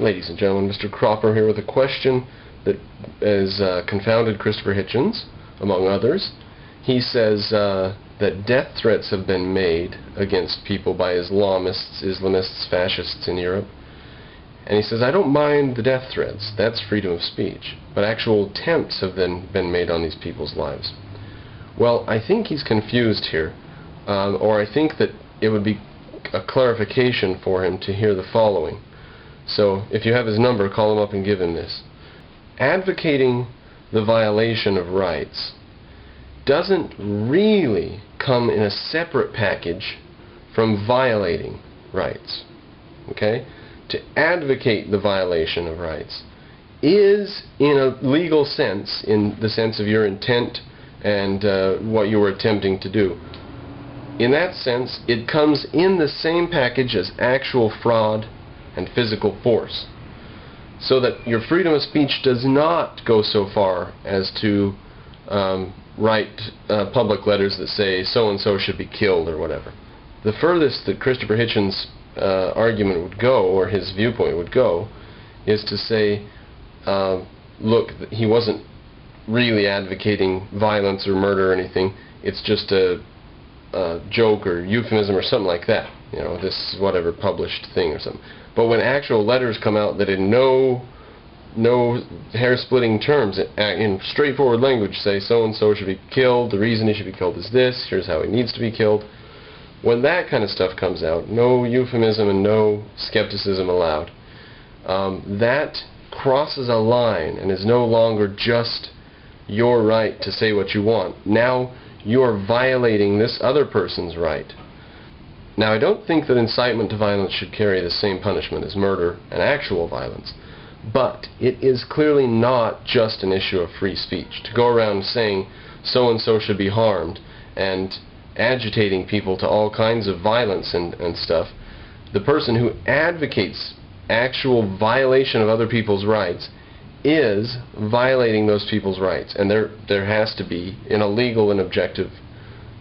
Ladies and gentlemen, Mr. Cropper here with a question that has confounded Christopher Hitchens, among others. He says that death threats have been made against people by Islamists, fascists in Europe. And he says, I don't mind the death threats, that's freedom of speech, but actual attempts have then been made on these people's lives. Well, I think he's confused here, or I think that it would be a clarification for him to hear the following. So, if you have his number, call him up and give him this. Advocating the violation of rights doesn't really come in a separate package from violating rights. Okay? To advocate the violation of rights is, in a legal sense, in the sense of your intent and what you were attempting to do. In that sense, it comes in the same package as actual fraud and physical force. So that your freedom of speech does not go so far as to write public letters that say so-and-so should be killed or whatever. The furthest that Christopher Hitchens' argument would go, or his viewpoint would go, is to say, look, he wasn't really advocating violence or murder or anything, it's just a joke or euphemism or something like that. You know, this is whatever published thing or something. But when actual letters come out that in no hair-splitting terms, in straightforward language, say so-and-so should be killed, the reason he should be killed is this, here's how he needs to be killed. When that kind of stuff comes out, no euphemism and no skepticism allowed, that crosses a line and is no longer just your right to say what you want. Now you're violating this other person's right. Now, I don't think that incitement to violence should carry the same punishment as murder and actual violence, but it is clearly not just an issue of free speech. To go around saying so-and-so should be harmed and agitating people to all kinds of violence and stuff, the person who advocates actual violation of other people's rights is violating those people's rights. And there has to be, in a legal and objective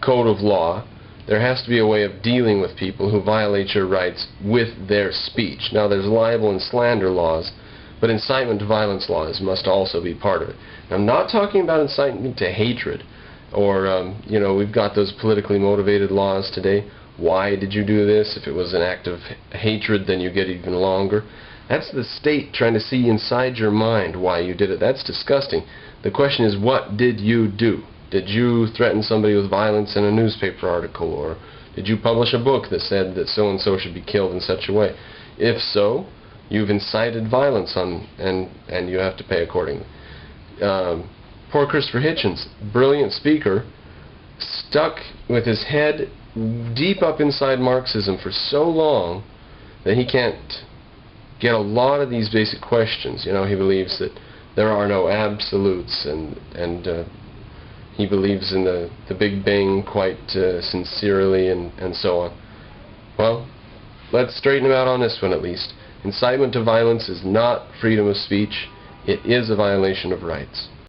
code of law, there has to be a way of dealing with people who violate your rights with their speech. Now, there's libel and slander laws, but incitement to violence laws must also be part of it. Now, I'm not talking about incitement to hatred, or, you know, we've got those politically motivated laws today. Why did you do this? If it was an act of hatred, then you get even longer. That's the state trying to see inside your mind why you did it. That's disgusting. The question is, what did you do? Did you threaten somebody with violence in a newspaper article, or did you publish a book that said that so-and-so should be killed in such a way? If so, you've incited violence and you have to pay accordingly. Poor Christopher Hitchens, brilliant speaker, stuck with his head deep up inside Marxism for so long that he can't get a lot of these basic questions. You know, he believes that there are no absolutes, and he believes in the Big Bang quite sincerely, and so on. Well, let's straighten him out on this one at least. Incitement to violence is not freedom of speech. It is a violation of rights.